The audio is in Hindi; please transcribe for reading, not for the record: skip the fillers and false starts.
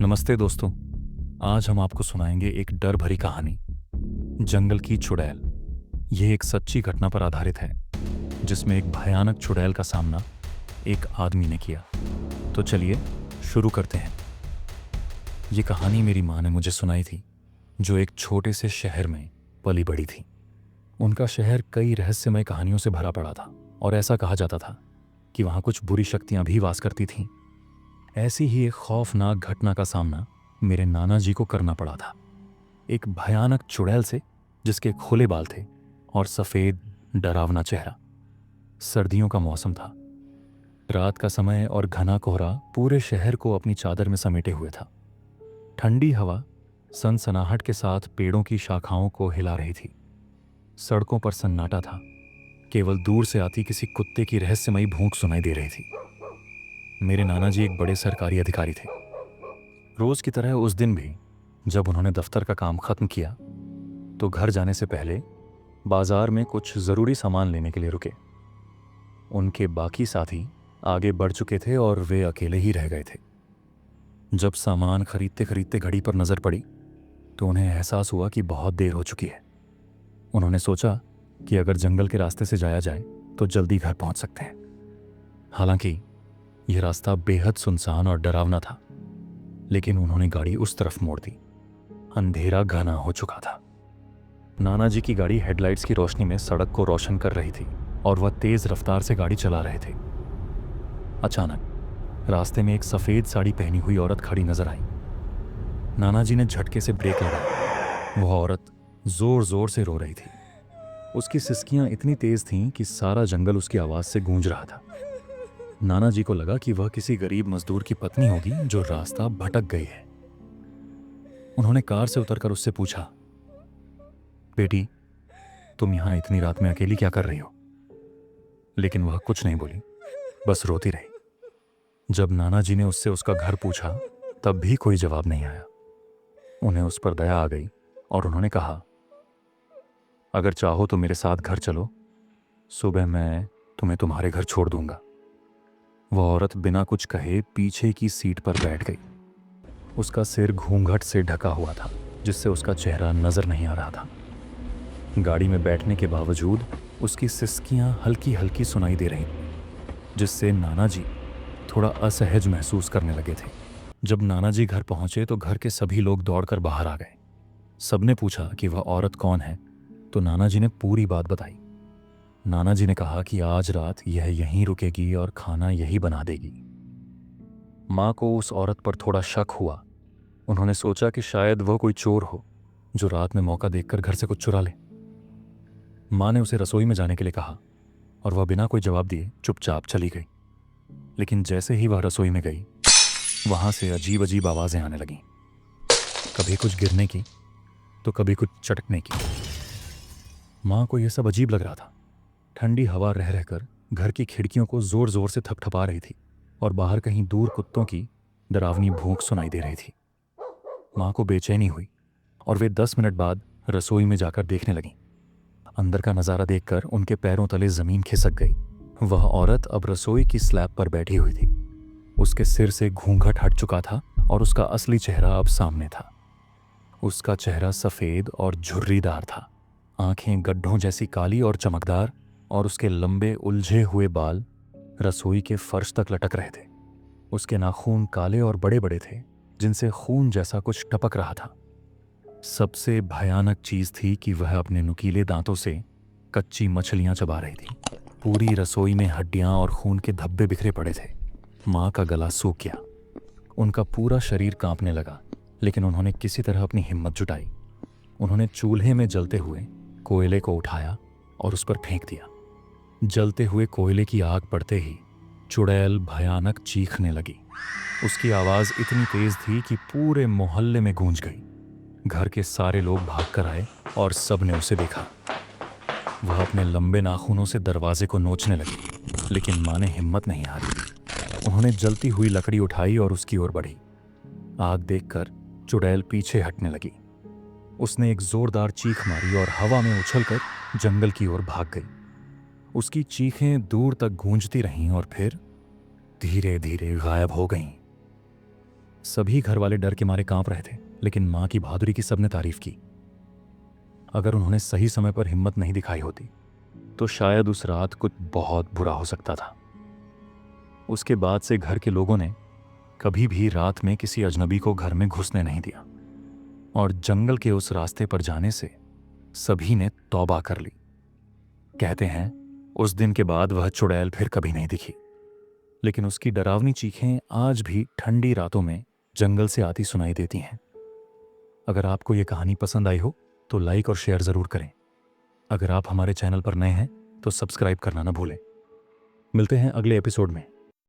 नमस्ते दोस्तों। आज हम आपको सुनाएंगे एक डर भरी कहानी, जंगल की चुड़ैल। यह एक सच्ची घटना पर आधारित है, जिसमें एक भयानक चुड़ैल का सामना एक आदमी ने किया। तो चलिए शुरू करते हैं। ये कहानी मेरी माँ ने मुझे सुनाई थी, जो एक छोटे से शहर में पली बड़ी थी। उनका शहर कई रहस्यमय कहानियों से भरा पड़ा था और ऐसा कहा जाता था कि वहाँ कुछ बुरी शक्तियाँ भी वास करती थीं। ऐसी ही एक खौफनाक घटना का सामना मेरे नाना जी को करना पड़ा था। एक भयानक चुड़ैल से, जिसके खुले बाल थे और सफेद डरावना चेहरा। सर्दियों का मौसम था। रात का समय और घना कोहरा पूरे शहर को अपनी चादर में समेटे हुए था। ठंडी हवा सनसनाहट के साथ पेड़ों की शाखाओं को हिला रही थी। सड़कों पर सन्नाटा था। केवल दूर से आती किसी कुत्ते की रहस्यमयी भूख सुनाई दे रही थी। मेरे नाना जी एक बड़े सरकारी अधिकारी थे। रोज की तरह उस दिन भी जब उन्होंने दफ्तर का काम खत्म किया तो घर जाने से पहले बाजार में कुछ जरूरी सामान लेने के लिए रुके। उनके बाकी साथी आगे बढ़ चुके थे और वे अकेले ही रह गए थे। जब सामान खरीदते खरीदते घड़ी पर नजर पड़ी तो उन्हें एहसास हुआ कि बहुत देर हो चुकी है। उन्होंने सोचा कि अगर जंगल के रास्ते से जाया जाए तो जल्दी घर पहुंच सकते हैं। हालांकि यह रास्ता बेहद सुनसान और डरावना था, लेकिन उन्होंने गाड़ी उस तरफ मोड़ दी। अंधेरा घना हो चुका था। नाना जी की गाड़ी हेडलाइट्स की रोशनी में सड़क को रोशन कर रही थी और वह तेज रफ्तार से गाड़ी चला रहे थे। अचानक रास्ते में एक सफेद साड़ी पहनी हुई औरत खड़ी नजर आई। नाना जी ने झटके से ब्रेक लगाया। वह औरत जोर जोर से रो रही थी। उसकी सिसकियां इतनी तेज थीं कि सारा जंगल उसकी आवाज से गूंज रहा था। नाना जी को लगा कि वह किसी गरीब मजदूर की पत्नी होगी जो रास्ता भटक गई है। उन्होंने कार से उतरकर उससे पूछा, बेटी, तुम यहां इतनी रात में अकेली क्या कर रही हो? लेकिन वह कुछ नहीं बोली, बस रोती रही। जब नाना जी ने उससे उसका घर पूछा तब भी कोई जवाब नहीं आया। उन्हें उस पर दया आ गई और उन्होंने कहा, अगर चाहो तो मेरे साथ घर चलो, सुबह मैं तुम्हें तुम्हारे घर छोड़ दूंगा। वह औरत बिना कुछ कहे पीछे की सीट पर बैठ गई। उसका सिर घूंघट से ढका हुआ था, जिससे उसका चेहरा नजर नहीं आ रहा था। गाड़ी में बैठने के बावजूद उसकी सिसकियां हल्की हल्की सुनाई दे रही, जिससे नाना जी थोड़ा असहज महसूस करने लगे थे। जब नाना जी घर पहुंचे तो घर के सभी लोग दौड़कर बाहर आ गए। सबने पूछा कि वह औरत कौन है, तो नाना जी ने पूरी बात बताई। नाना जी ने कहा कि आज रात यह यहीं रुकेगी और खाना यही बना देगी। माँ को उस औरत पर थोड़ा शक हुआ। उन्होंने सोचा कि शायद वह कोई चोर हो जो रात में मौका देखकर घर से कुछ चुरा ले। माँ ने उसे रसोई में जाने के लिए कहा और वह बिना कोई जवाब दिए चुपचाप चली गई। लेकिन जैसे ही वह रसोई में गई, वहां से अजीब अजीब आवाजें आने लगीं। कभी कुछ गिरने की तो कभी कुछ चटकने की। माँ को यह सब अजीब लग रहा था। ठंडी हवा रह रहकर घर की खिड़कियों को जोर जोर से थपथपा रही थी और बाहर कहीं दूर कुत्तों की डरावनी भूख सुनाई दे रही थी। माँ को बेचैनी हुई और वे 10 मिनट बाद रसोई में जाकर देखने लगीं। अंदर का नजारा देखकर उनके पैरों तले जमीन खिसक गई। वह औरत अब रसोई की स्लैब पर बैठी हुई थी। उसके सिर से घूंघट हट चुका था और उसका असली चेहरा अब सामने था। उसका चेहरा सफेद और झुर्रीदार था, आंखें गड्ढों जैसी काली और चमकदार, और उसके लंबे उलझे हुए बाल रसोई के फर्श तक लटक रहे थे। उसके नाखून काले और बड़े बड़े थे, जिनसे खून जैसा कुछ टपक रहा था। सबसे भयानक चीज थी कि वह अपने नुकीले दांतों से कच्ची मछलियां चबा रही थी। पूरी रसोई में हड्डियां और खून के धब्बे बिखरे पड़े थे। माँ का गला सूख गया। उनका पूरा शरीर कांपने लगा, लेकिन उन्होंने किसी तरह अपनी हिम्मत जुटाई। उन्होंने चूल्हे में जलते हुए कोयले को उठाया और उस पर फेंक दिया। जलते हुए कोयले की आग पड़ते ही चुड़ैल भयानक चीखने लगी। उसकी आवाज इतनी तेज थी कि पूरे मोहल्ले में गूंज गई। घर के सारे लोग भागकर आए और सब ने उसे देखा। वह अपने लंबे नाखूनों से दरवाजे को नोचने लगी, लेकिन माँ ने हिम्मत नहीं हारी। उन्होंने जलती हुई लकड़ी उठाई और उसकी ओर बढ़ी। आग देखकर चुड़ैल पीछे हटने लगी। उसने एक जोरदार चीख मारी और हवा में उछलकर जंगल की ओर भाग गई। उसकी चीखें दूर तक गूंजती रहीं और फिर धीरे धीरे गायब हो गईं। सभी घर वाले डर के मारे कांप रहे थे, लेकिन माँ की बहादुरी की सबने तारीफ की। अगर उन्होंने सही समय पर हिम्मत नहीं दिखाई होती तो शायद उस रात कुछ बहुत बुरा हो सकता था। उसके बाद से घर के लोगों ने कभी भी रात में किसी अजनबी को घर में घुसने नहीं दिया, और जंगल के उस रास्ते पर जाने से सभी ने तौबा कर ली। कहते हैं उस दिन के बाद वह चुड़ैल फिर कभी नहीं दिखी, लेकिन उसकी डरावनी चीखें आज भी ठंडी रातों में जंगल से आती सुनाई देती हैं। अगर आपको ये कहानी पसंद आई हो तो लाइक और शेयर ज़रूर करें। अगर आप हमारे चैनल पर नए हैं तो सब्सक्राइब करना ना भूलें। मिलते हैं अगले एपिसोड में।